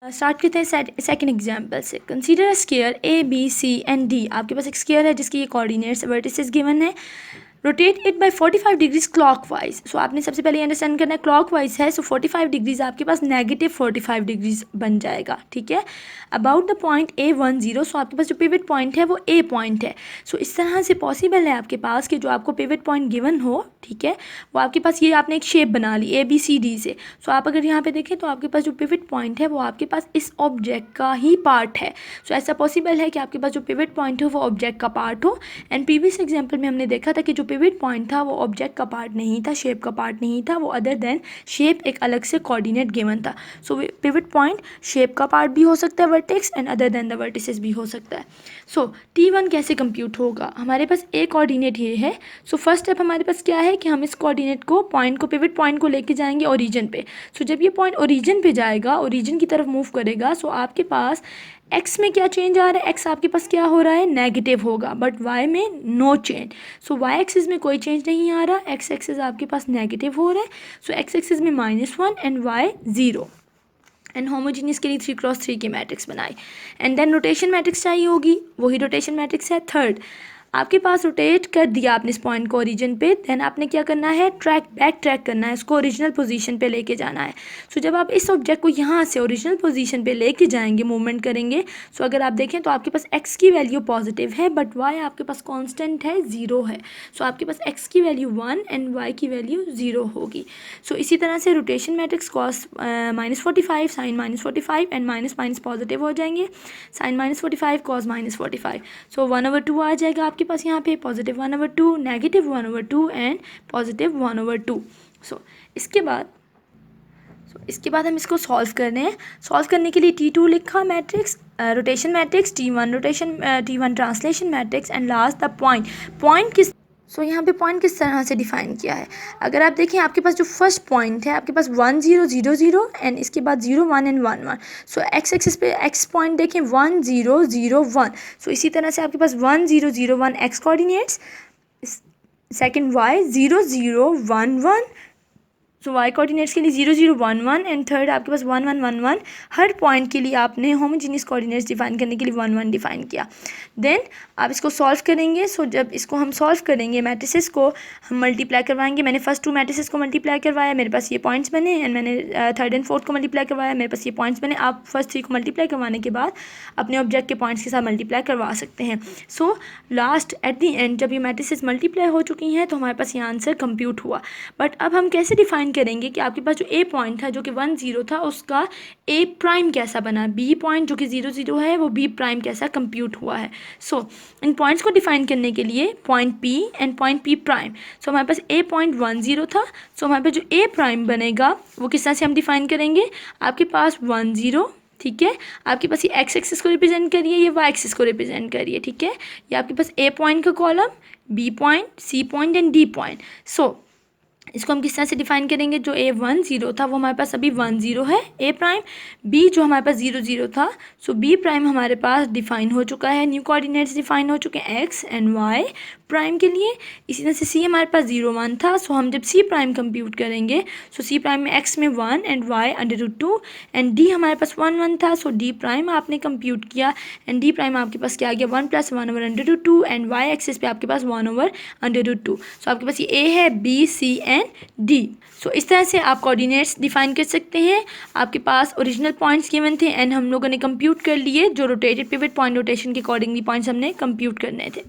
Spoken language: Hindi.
स्टार्ट करते हैं सेकंड एग्जांपल से। Consider a square A B C and D. आपके पास एक स्क्वायर है जिसकी ये कोऑर्डिनेट्स वर्टिसेस गिवन है। Rotate it by 45 degrees clockwise. So आपने सबसे पहले अंडरस्टैंड करना है क्लॉकवाइज है, सो 45 डिग्रीज आपके पास नेगेटिव 45 डिग्रीज बन जाएगा, ठीक है। अबाउट द पॉइंट A10, सो आपके पास जो पिवट पॉइंट है वो ए पॉइंट है। सो इस तरह से पॉसिबल है आपके पास कि जो आपको पिवट पॉइंट गिवन हो, ठीक है, वो आपके पास ये आपने एक शेप बना ली ABCD से। सो आप अगर यहाँ पे देखें तो आपके पास जो पिवट पॉइंट है वो आपके पास इस ऑब्जेक्ट का ही पार्ट है। सो ऐसा पॉसिबल है कि आपके पास जो पिवट पॉइंट हो वो ऑब्जेक्ट का पार्ट हो। एंड प्रीवियस एग्जाम्पल में हमने देखा था कि जो पिवट पॉइंट था वो ऑब्जेक्ट का पार्ट नहीं था, शेप का पार्ट नहीं था, वो अदर देन शेप एक अलग से कोऑर्डिनेट गिवन था। सो पिवट पॉइंट शेप का पार्ट भी हो सकता है vertex and other than the vertices भी हो सकता है। सो T1 कैसे कंप्यूट होगा? हमारे पास ए कोऑर्डिनेट ये है। सो फर्स्ट स्टेप हमारे पास क्या है कि हम इस कोऑर्डिनेट को पॉइंट को पिवट पॉइंट को लेके जाएंगे ओरिजिन पे। सो जब ये पॉइंट ओरिजिन पे जाएगा, ओरिजिन की तरफ मूव करेगा, सो आपके पास एक्स में क्या चेंज आ रहा है? एक्स आपके पास क्या हो रहा है? नेगेटिव होगा, बट वाई में नो चेंज। सो वाई एक्सिस में कोई चेंज नहीं आ रहा, एक्स एक्सिस आपके पास नेगेटिव हो रहा है। सो एक्स एक्सिस में -1 एंड वाई 0। एंड होमोजीनियस के लिए 3x3 की मैट्रिक्स बनाई। एंड देन रोटेशन मैट्रिक्स चाहिए होगी, वही रोटेशन मैट्रिक्स है थर्ड। आपके पास रोटेट कर दिया आपने इस पॉइंट को ओरिजिन पे, देन आपने क्या करना है? बैक ट्रैक करना है, इसको ओरिजिनल पोजीशन पे लेके जाना है। सो जब आप इस ऑब्जेक्ट को यहाँ से ओरिजिनल पोजीशन पे लेके जाएंगे, मूवमेंट करेंगे, सो अगर आप देखें तो आपके पास एक्स की वैल्यू पॉजिटिव है बट वाई आपके पास कांस्टेंट है, 0 है। सो आपके पास एक्स की वैल्यू 1 एंड वाई की वैल्यू 0 होगी। सो इसी तरह से rotation matrix cos -45, sine -45 and minus minus positive हो जाएंगे, साइन -45 कॉस -45। सो 1/2 आ जाएगा आपके पास यहाँ पे, पॉजिटिव 1/2, नेगेटिव 1/2 एंड पॉजिटिव 1/2। सो इसके बाद हम इसको सॉल्व कर रहे हैं। सॉल्व करने के लिए T2 लिखा matrix, rotation matrix, T1 translation matrix and last the point किस। सो यहाँ पे पॉइंट किस तरह से डिफाइन किया है? अगर आप देखें आपके पास जो फर्स्ट पॉइंट है आपके पास 1 0 0 0 एंड इसके बाद 0 1 एंड 1 1। सो एक्स एक्सिस पे एक्स पॉइंट देखें 1 0 0 1। सो इसी तरह से आपके पास 1 0 0 1 एक्स कोऑर्डिनेट्स, सेकंड वाई 0 0 1 1। सो वाई कोऑर्डिनेट्स के लिए 0 0 1 1 एंड थर्ड आपके पास 1 1 1 1। हर पॉइंट के लिए आपने होमोजीनियस कोऑर्डिनेट्स डिफाइन करने के लिए 1 1 डिफाइन किया। देन आप इसको सॉल्व करेंगे। सो जब इसको हम सॉल्व करेंगे, मैट्रिसेस को हम मल्टीप्लाई करवाएंगे। मैंने फर्स्ट 2 मैट्रिसेस को मल्टीप्लाई करवाया, मेरे पास ये पॉइंट्स बने, एंड मैंने थर्ड एंड फोर्थ को मल्टीप्लाई करवाया, मेरे पास ये पॉइंट्स बने। आप फर्स्ट 3 को मल्टीप्लाई करवाने के बाद अपने ऑब्जेक्ट के पॉइंट्स के साथ मल्टीप्लाई करवा सकते हैं। So last at the and जब ये मैट्रिसेस मल्टीप्लाई हो चुकी हैं तो हमारे पास ये आंसर कंप्यूट हुआ। बट अब हम कैसे डिफाइन करेंगे कि आपके पास जो ए पॉइंट था जो कि 1 0 था उसका ए प्राइम कैसा बना, बी पॉइंट जो कि 0 0 है वो बी प्राइम कैसा कंप्यूट हुआ है। सो इन पॉइंट्स को डिफाइन करने के लिए point P and point P prime. So हमारे पास ए पॉइंट 1 0 था। सो हमारे पास जो ए प्राइम बनेगा वो किस तरह से हम डिफाइन करेंगे? आपके पास 1 0, ठीक है, आपके पास ये एक्स एक्सिस को रिप्रेजेंट करिए, ये वाई एक्सिस को रिप्रेजेंट करिए, ठीक है। ये आपके पास ए पॉइंट का column, B point, C point and D point. So इसको हम किस तरह से डिफाइन करेंगे? जो A1 0 था वो हमारे पास अभी 1 0 है ए प्राइम। बी जो हमारे पास 0 0 था, सो बी प्राइम हमारे पास डिफाइन हो चुका है, न्यू कोऑर्डिनेट्स डिफाइन हो चुके हैं एक्स एंड वाई प्राइम के लिए। इसी तरह से सी हमारे पास 0 1 था। सो हम जब सी प्राइम कंप्यूट करेंगे, सो सी प्राइम में एक्स में 1 एंड वाई √2 एंड डी हमारे पास 1 1 था। सो डी प्राइम आपने कंप्यूट किया एंड डी प्राइम आपके पास क्या आ गया? 1 + 1/√2 एंड वाई एक्सिस पे आपके पास 1/√2। सो आपके पास ये ए है, बी, सी एंड डी। सो इस तरह से आप कोऑर्डिनेट्स डिफाइन कर सकते हैं। आपके पास ओरिजिनल पॉइंट्स गिवन थे एंड हम लोगों ने कंप्यूट कर लिए जो रोटेटेड पिवट पॉइंट रोटेशन के अकॉर्डिंगली पॉइंट्स हमने कंप्यूट करने थे।